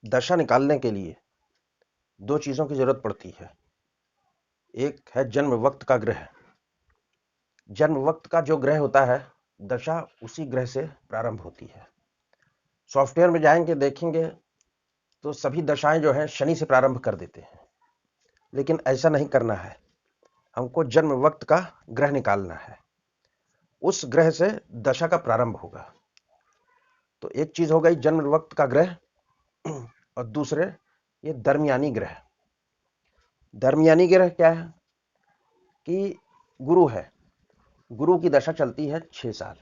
दशा निकालने के लिए दो चीजों की जरूरत पड़ती है। एक है जन्म वक्त का ग्रह। जन्म वक्त का जो ग्रह होता है, दशा उसी ग्रह से प्रारंभ होती है। सॉफ्टवेयर में जाएंगे, देखेंगे तो सभी दशाएं जो हैं शनि से प्रारंभ कर देते हैं, लेकिन ऐसा नहीं करना है। हमको जन्म वक्त का ग्रह निकालना है, उस ग्रह से दशा का प्रारंभ होगा। तो एक चीज हो गई जन्म वक्त का ग्रह, और दूसरे ये दरमियानी ग्रह। दरमियानी ग्रह क्या है कि गुरु है। गुरु की दशा चलती है 6 साल,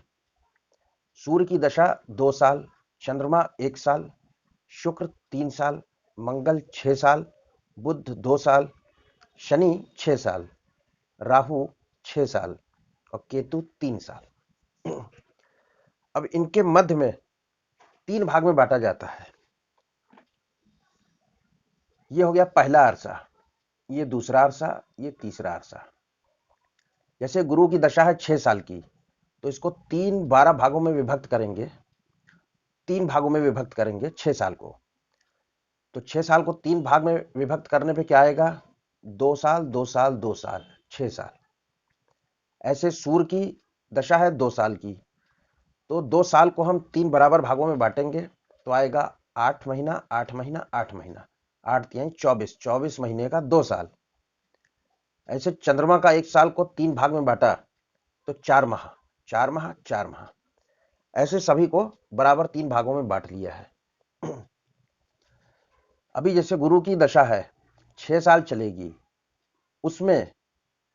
सूर्य की दशा 2 साल, चंद्रमा 1 साल, शुक्र 3 साल, मंगल 6 साल, बुध 2 साल, शनि 6 साल, राहु 6 साल और केतु 3 साल। अब इनके मध्य में 3 भाग में बांटा जाता है। ये हो गया पहला अरसा, ये दूसरा अरसा, ये तीसरा अरसा। जैसे गुरु की दशा है 6 साल की, तो इसको 12 भागों में विभक्त करेंगे। 3 भागों में विभक्त करेंगे 6 साल को। तो 6 साल को 3 भाग में विभक्त करने पे क्या आएगा? 2 साल 2 साल 2 साल 6 साल। ऐसे सूर्य की दशा है 2 साल की, तो 2 साल को हम 3 बराबर भागों में बांटेंगे तो आएगा 8 महीना 8 महीना 8 महीना, 8 तिहाई 24, 24 महीने का 2 साल। ऐसे चंद्रमा का 1 साल को 3 भाग में बांटा तो 4 माह 4 माह 4 माह। ऐसे सभी को बराबर 3 भागों में बांट लिया है। अभी जैसे गुरु की दशा है 6 साल चलेगी, उसमें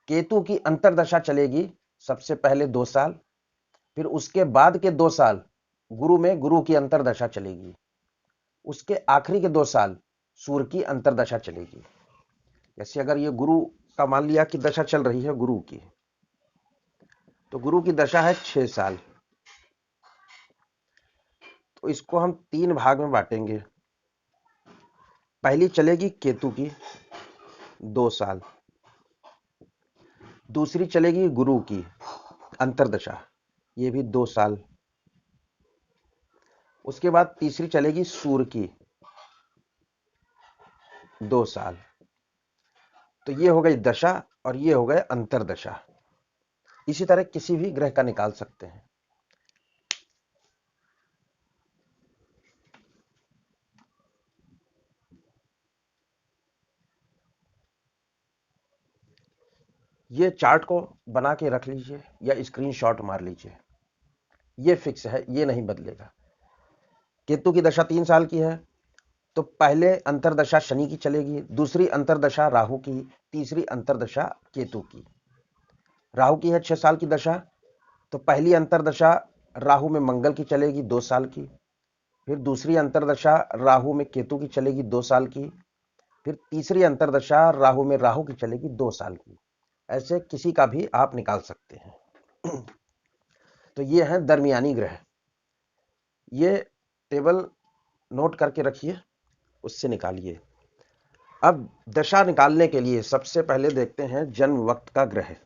केतु की अंतरदशा चलेगी सबसे पहले 2 साल, फिर उसके बाद के 2 साल गुरु में गुरु की अंतरदशा चलेगी, उसके आखिरी के 2 साल सूर्य की अंतरदशा चलेगी। जैसे अगर ये गुरु का मान लिया कि दशा चल रही है गुरु की, तो गुरु की दशा है 6 साल, तो इसको हम 3 भाग में बांटेंगे। पहली चलेगी केतु की 2 साल, दूसरी चलेगी गुरु की अंतरदशा, ये भी 2 साल, उसके बाद तीसरी चलेगी सूर्य की 2 साल। तो ये हो गई दशा और ये हो गए अंतरदशा। इसी तरह किसी भी ग्रह का निकाल सकते हैं। ये चार्ट को बना के रख लीजिए या स्क्रीनशॉट मार लीजिए, ये फिक्स है, ये नहीं बदलेगा। केतु की दशा 3 साल की है, तो पहले अंतरदशा शनि की चलेगी, दूसरी अंतरदशा राहु की, तीसरी अंतरदशा केतु की। राहु की है 6 साल की दशा, तो पहली अंतरदशा राहु में मंगल की चलेगी 2 साल की, फिर दूसरी अंतरदशा राहु में केतु की चलेगी 2 साल की, फिर तीसरी अंतरदशा राहु में राहु की चलेगी 2 साल की। ऐसे किसी का भी आप निकाल सकते हैं। तो ये है दरमियानी ग्रह। ये टेबल नोट करके रखिए, उससे निकालिए। अब दशा निकालने के लिए सबसे पहले देखते हैं जन्म वक्त का ग्रह।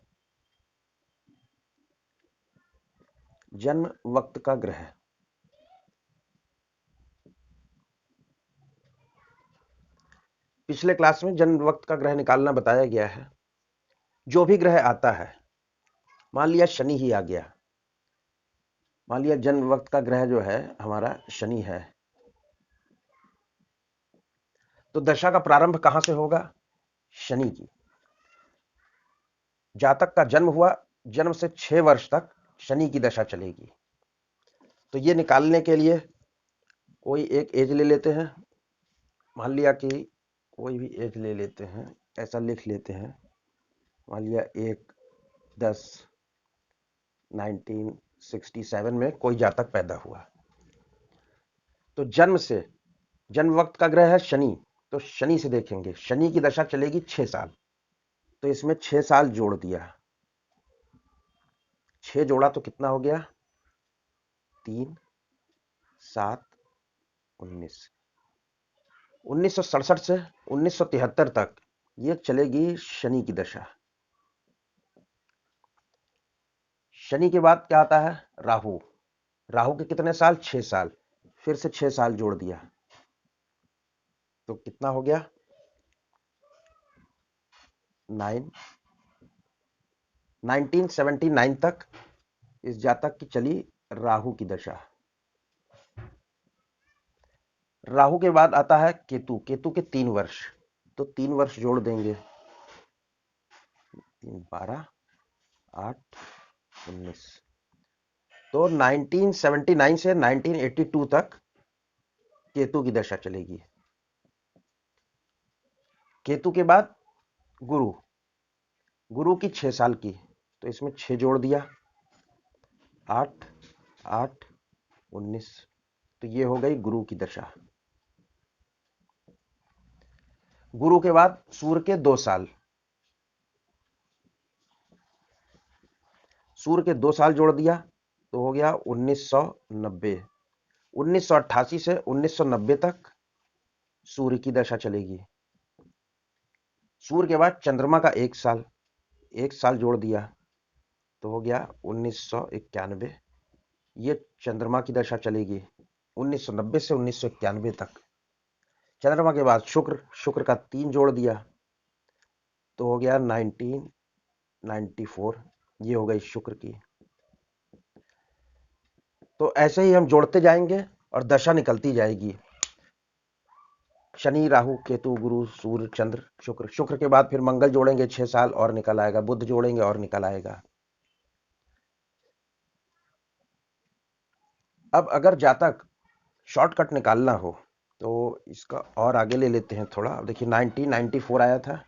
जन्म वक्त का ग्रह, पिछले क्लास में जन्म वक्त का ग्रह निकालना बताया गया है। जो भी ग्रह आता है, मान लिया शनि ही आ गया, मान लिया जन्म वक्त का ग्रह जो है हमारा शनि है, तो दशा का प्रारंभ कहां से होगा? शनि की। जातक का जन्म हुआ, जन्म से 6 वर्ष तक शनि की दशा चलेगी। तो ये निकालने के लिए कोई एक एज ले लेते हैं, मान लिया कि कोई भी एज ले लेते हैं, ऐसा लिख लेते हैं, मान लिया 1/10/1967 में कोई जातक पैदा हुआ। तो जन्म से, जन्म वक्त का ग्रह है शनि, तो शनि से देखेंगे, शनि की दशा चलेगी 6 साल, तो इसमें 6 साल जोड़ दिया, 6 जोड़ा तो कितना हो गया? 3 7 19। 1967 से 1973 तक ये चलेगी शनि की दशा। शनि के बाद क्या आता है? राहु। राहु के कितने साल? 6 साल, फिर से 6 साल जोड़ दिया, तो कितना हो गया 1979 तक इस जातक की चली राहु की दशा। राहु के बाद आता है केतु। केतु के 3 वर्ष, तो 3 वर्ष जोड़ देंगे, 12 8 19, तो 1979 से 1982 तक केतु की दशा चलेगी। केतु के बाद गुरु, गुरु की 6 साल की, तो इसमें 6 जोड़ दिया, 8 8 19, तो ये हो गई गुरु की दशा। गुरु के बाद सूर्य के 2 साल, सूर्य के 2 साल जोड़ दिया तो हो गया 1990। 1988 से 1990 तक सूर्य की दशा चलेगी। सूर्य के बाद चंद्रमा का 1 साल, 1 साल जोड़ दिया तो हो गया 1991। ये चंद्रमा की दशा चलेगी 1990 से 1991 तक। चंद्रमा के बाद शुक्र, शुक्र का 3 जोड़ दिया तो हो गया 1994। ये हो गई शुक्र की। तो ऐसे ही हम जोड़ते जाएंगे और दशा निकलती जाएगी। शनि, राहु, केतु, गुरु, सूर्य, चंद्र, शुक्र। शुक्र के बाद फिर मंगल जोड़ेंगे 6 साल और निकल आएगा। बुध जोड़ेंगे और निकल आएगा। अब अगर जातक शॉर्टकट निकालना हो तो इसका और आगे ले लेते हैं थोड़ा। अब देखिए 1994 आया था,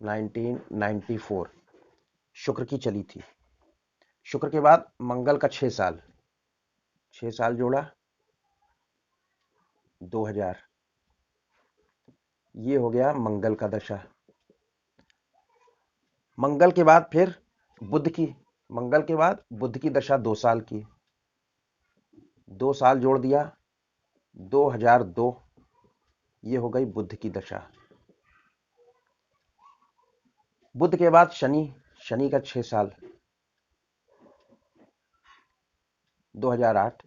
1994 शुक्र की चली थी। शुक्र के बाद मंगल का 6 साल, 6 साल जोड़ा 2000, ये हो गया मंगल का दशा। मंगल के बाद फिर बुध की, मंगल के बाद बुध की दशा 2 साल की, 2 साल जोड़ दिया 2002, ये हो गई बुध की दशा। बुध के बाद शनि, शनि का 6 साल 2008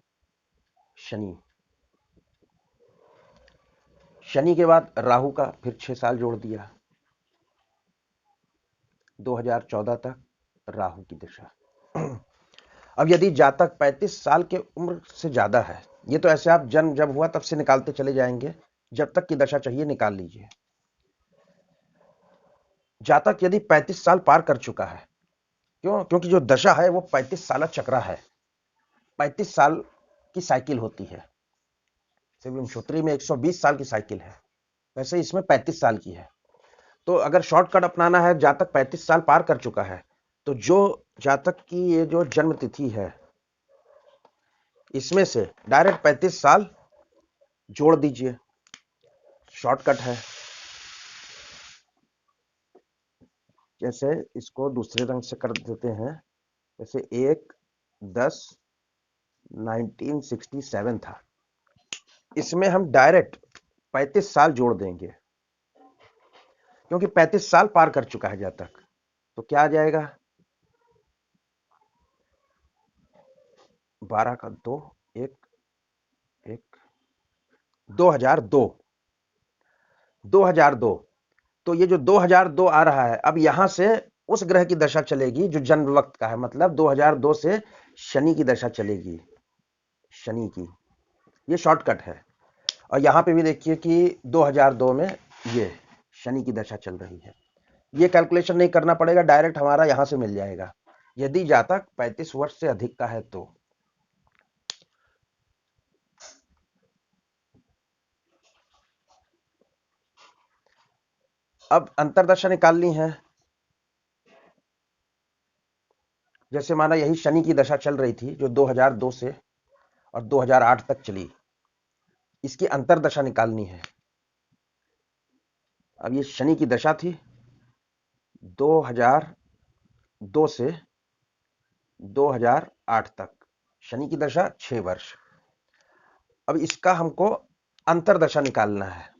शनि। शनि के बाद राहु का फिर 6 साल जोड़ दिया 2014 तक राहु की दशा। अब यदि जातक 35 साल के उम्र से ज्यादा है, ये तो ऐसे आप जन्म जब हुआ तब से निकालते चले जाएंगे, जब तक की दशा चाहिए निकाल लीजिए। जातक यदि 35 साल पार कर चुका है, क्यों? क्योंकि जो दशा है वो 35 साल चक्रा है, 35 साल की साइकिल होती है। शिवलिंग में 120 साल की साइकिल है, वैसे इसमें 35 साल की है। तो अगर शॉर्टकट अपनाना है, जातक 35 साल पार कर चुका है, तो जो जातक की ये जो जन्म तिथि है इसमें से डायरेक्ट 35 साल जोड़ दीजिए, शॉर्टकट है। जैसे इसको दूसरे रंग से कर देते हैं, जैसे 1/10/1967 था, इसमें हम डायरेक्ट 35 साल जोड़ देंगे, क्योंकि 35 साल पार कर चुका है जातक। तो क्या आ जाएगा 12 का 2 1 1 2002, 2002। तो ये जो 2002 आ रहा है, अब यहां से उस ग्रह की दशा चलेगी जो जन्म वक्त का है, मतलब 2002 से शनि की दशा चलेगी, शनि की। ये शॉर्टकट है। और यहां पे भी देखिए कि 2002 में ये शनि की दशा चल रही है। ये कैलकुलेशन नहीं करना पड़ेगा, डायरेक्ट हमारा यहां से मिल जाएगा, यदि जातक 35 वर्ष से अधिक का है तो। अब अंतरदशा निकालनी है। जैसे माना यही शनि की दशा चल रही थी जो 2002 से और 2008 तक चली, इसकी अंतरदशा निकालनी है। अब ये शनि की दशा थी 2002 से 2008 तक, शनि की दशा 6 वर्ष। अब इसका हमको अंतरदशा निकालना है।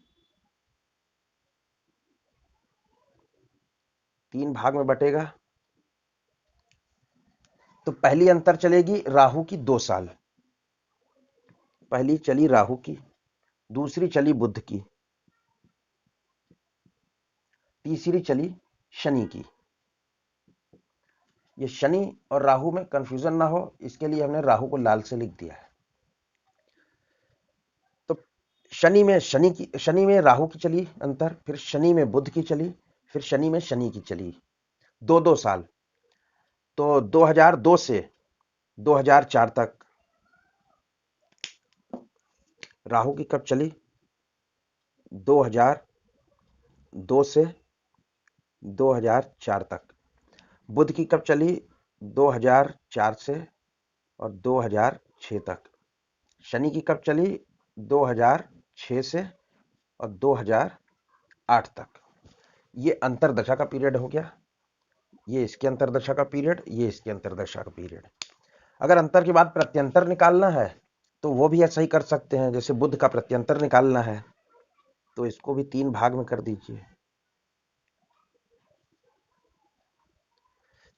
3 भाग में बटेगा। तो पहली अंतर चलेगी राहु की 2 साल, पहली चली राहु की दूसरी चली बुध की, तीसरी चली शनि की। ये शनि और राहु में कंफ्यूजन ना हो इसके लिए हमने राहु को लाल से लिख दिया है। तो शनि में राहु की चली अंतर, फिर शनि में बुध की चली, फिर शनि में शनि की चली, 2-2 साल। तो 2002 से 2004 तक राहु की कब चली, 2002 से 2004 तक। बुध की कब चली, 2004 से और 2006 तक। शनि की कब चली, 2006 से और 2008 तक। ये अंतरदशा का पीरियड हो गया, ये इसके अंतरदशा का पीरियड, ये इसके अंतरदशा का पीरियड। अगर अंतर के बाद प्रत्यंतर निकालना है तो वो भी ऐसा ही कर सकते हैं। जैसे बुध का प्रत्यंतर निकालना है तो इसको भी 3 भाग में कर दीजिए।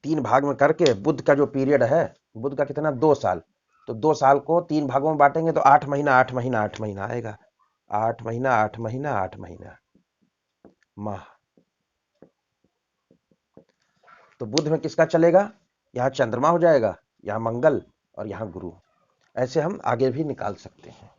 3 भाग में करके बुध का जो पीरियड है, बुध का कितना, 2 साल, तो 2 साल को 3 भागों में बांटेंगे तो 8 महीना 8 महीना 8 महीना आएगा। 8 महीना 8 महीना 8 महीना माह। तो बुध में किसका चलेगा, यहाँ चंद्रमा हो जाएगा, यहाँ मंगल और यहाँ गुरु। ऐसे हम आगे भी निकाल सकते हैं।